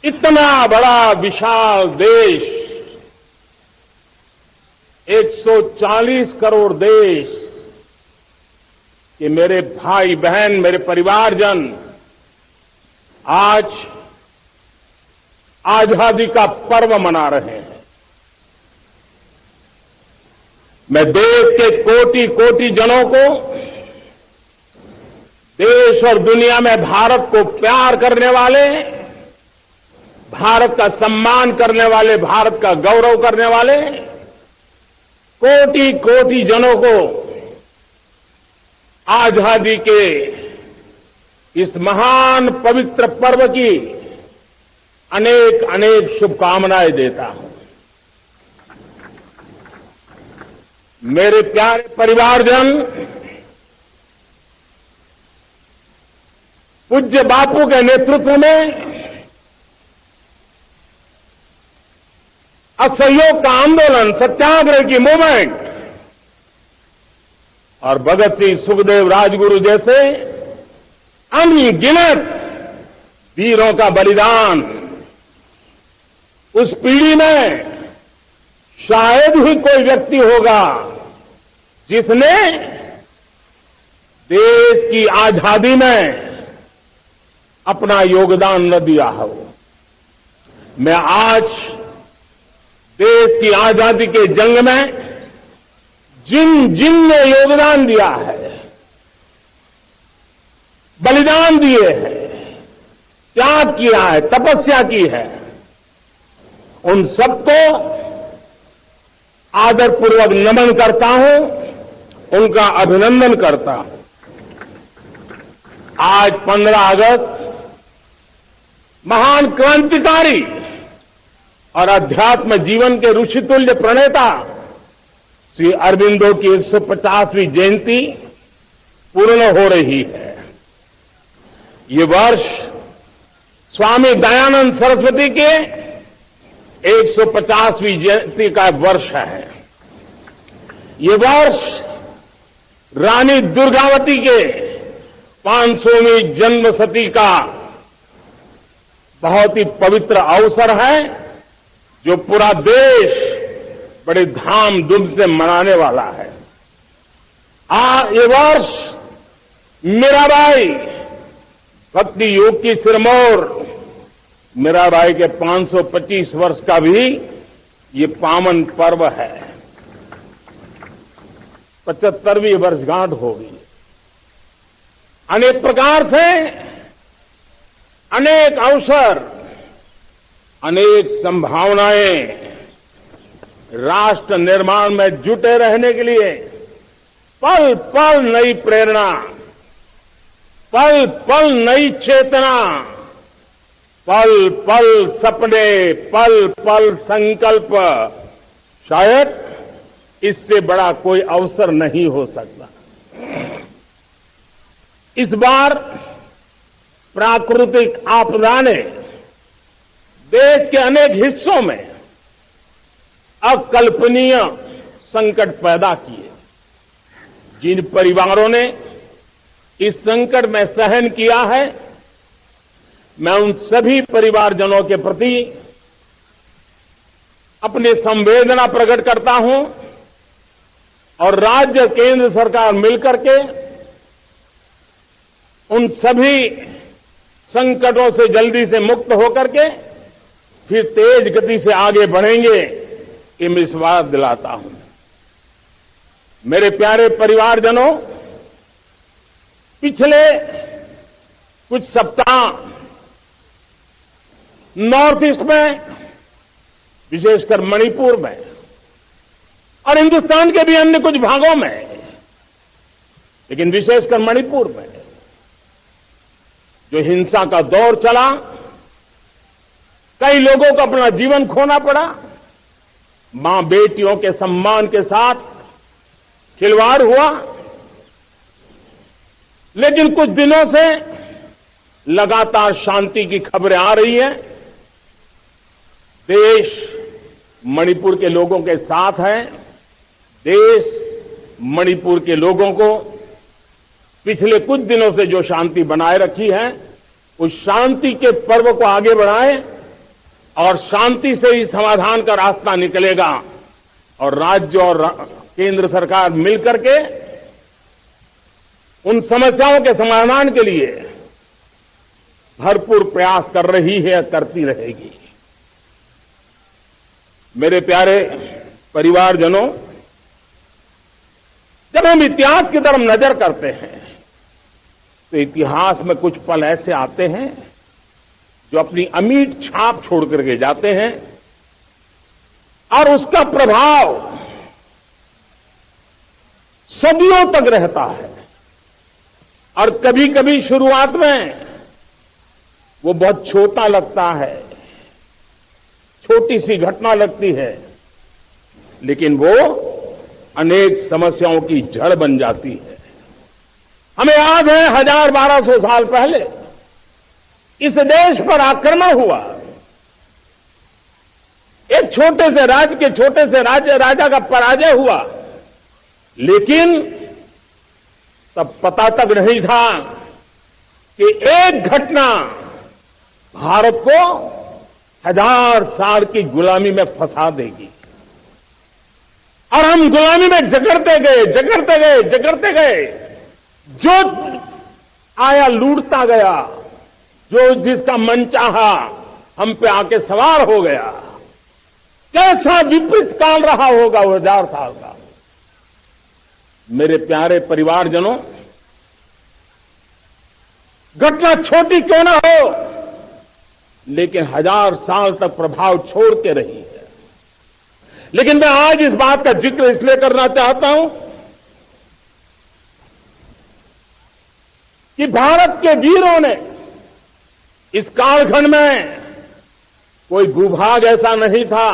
इतना बड़ा विशाल देश, 140 करोड़ देश कि मेरे भाई बहन, मेरे परिवारजन आज आजादी का पर्व मना रहे हैं। मैं देश के कोटि कोटि जनों को, देश और दुनिया में भारत को प्यार करने वाले, भारत का सम्मान करने वाले, भारत का गौरव करने वाले कोटि कोटि जनों को आजादी के इस महान पवित्र पर्व की अनेक अनेक शुभकामनाएं देता हूं। मेरे प्यारे परिवारजन, पूज्य बापू के नेतृत्व में असहयोग का आंदोलन, सत्याग्रह की मूवमेंट और भगत सिंह, सुखदेव, राजगुरु जैसे अनगिनत वीरों का बलिदान, उस पीढ़ी में शायद ही कोई व्यक्ति होगा जिसने देश की आजादी में अपना योगदान न दिया हो। मैं आज देश की आजादी के जंग में जिन ने योगदान दिया है, बलिदान दिए हैं, त्याग किया है, तपस्या की है, उन सबको आदरपूर्वक नमन करता हूं, उनका अभिनंदन करता हूं। आज 15 अगस्त महान क्रांतिकारी और अध्यात्म जीवन के ऋषितुल्य प्रणेता श्री अरबिंदो की 150वीं जयंती पूर्ण हो रही है। ये वर्ष स्वामी दयानंद सरस्वती के 150वीं जयंती का वर्ष है। ये वर्ष रानी दुर्गावती के 500वीं जन्मशती का बहुत ही पवित्र अवसर है, जो पूरा देश बड़े धामधूम से मनाने वाला है। ये वर्ष मीराबाई, भक्ति योग की सिरमौर मीराबाई के 525 वर्ष का भी ये पावन पर्व है। 75वीं वर्षगांठ होगी। अनेक प्रकार से अनेक अवसर, अनेक संभावनाएं राष्ट्र निर्माण में जुटे रहने के लिए पल पल नई प्रेरणा, पल पल नई चेतना, पल पल सपने, पल पल संकल्प, शायद इससे बड़ा कोई अवसर नहीं हो सकता। इस बार प्राकृतिक आपदा ने देश के अनेक हिस्सों में अकल्पनीय संकट पैदा किए। जिन परिवारों ने इस संकट में सहन किया है, मैं उन सभी परिवारजनों के प्रति अपनी संवेदना प्रकट करता हूं और राज्य केंद्र सरकार मिलकर के उन सभी संकटों से जल्दी से मुक्त होकर के फिर तेज गति से आगे बढ़ेंगे, ये मैं विश्वास दिलाता हूं। मेरे प्यारे परिवारजनों, पिछले कुछ सप्ताह नॉर्थ ईस्ट में, विशेषकर मणिपुर में और हिंदुस्तान के भी अन्य कुछ भागों में, लेकिन विशेषकर मणिपुर में जो हिंसा का दौर चला, कई लोगों को अपना जीवन खोना पड़ा, मां बेटियों के सम्मान के साथ खिलवाड़ हुआ। लेकिन कुछ दिनों से लगातार शांति की खबरें आ रही हैं। देश मणिपुर के लोगों के साथ है। देश मणिपुर के लोगों को पिछले कुछ दिनों से जो शांति बनाए रखी है, उस शांति के पर्व को आगे बढ़ाए और शांति से इस समाधान का रास्ता निकलेगा और राज्य और केंद्र सरकार मिलकर के उन समस्याओं के समाधान के लिए भरपूर प्रयास कर रही है, करती रहेगी। मेरे प्यारे परिवारजनों, जब हम इतिहास की तरफ नजर करते हैं तो इतिहास में कुछ पल ऐसे आते हैं जो अपनी अमिट छाप छोड़ करके जाते हैं और उसका प्रभाव सदियों तक रहता है। और कभी कभी शुरुआत में वो बहुत छोटा लगता है, छोटी सी घटना लगती है, लेकिन वो अनेक समस्याओं की जड़ बन जाती है। हमें याद है 1000-1200 साल पहले इस देश पर आक्रमण हुआ। एक छोटे से राज्य के छोटे से राजा का पराजय हुआ, लेकिन तब पता तक नहीं था कि एक घटना भारत को 1000 साल की गुलामी में फंसा देगी। और हम गुलामी में जकड़ते गए, जो आया लूटता गया, जो जिसका मन चाहा हम पे आके सवार हो गया। कैसा विपरीत काल रहा होगा वो 1000 साल का। मेरे प्यारे परिवारजनों, घटना छोटी क्यों ना हो, लेकिन 1000 साल तक प्रभाव छोड़ के रही है। लेकिन मैं आज इस बात का जिक्र इसलिए करना चाहता हूं कि भारत के वीरों ने इस कालखंड में कोई भूभाग ऐसा नहीं था,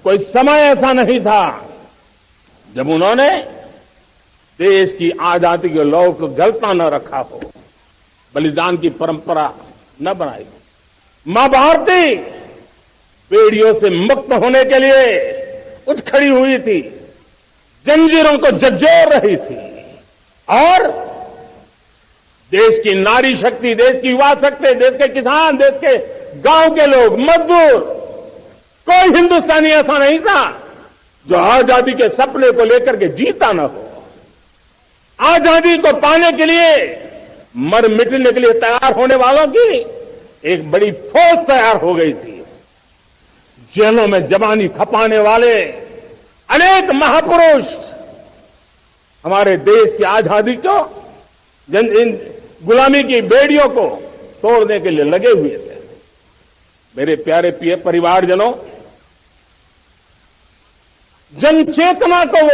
कोई समय ऐसा नहीं था जब उन्होंने देश की आजादी के लौ को जलता न रखा हो, बलिदान की परंपरा न बनाई। मां भारती बेड़ियों से मुक्त होने के लिए उठ खड़ी हुई थी, जंजीरों को झकझोर रही थी। और देश की नारी शक्ति, देश की युवा शक्ति, देश के किसान, देश के गांव के लोग, मजदूर, कोई हिंदुस्तानी ऐसा नहीं था जो आजादी के सपने को लेकर के जीता न हो। आजादी को पाने के लिए मर मिटने के लिए तैयार होने वालों की एक बड़ी फौज तैयार हो गई थी। जेलों में जवानी खपाने वाले अनेक महापुरुष हमारे देश की आजादी को, इन गुलामी की बेड़ियों को तोड़ने के लिए लगे हुए थे। मेरे प्यारे परिवारजनों, जन चेतना को वो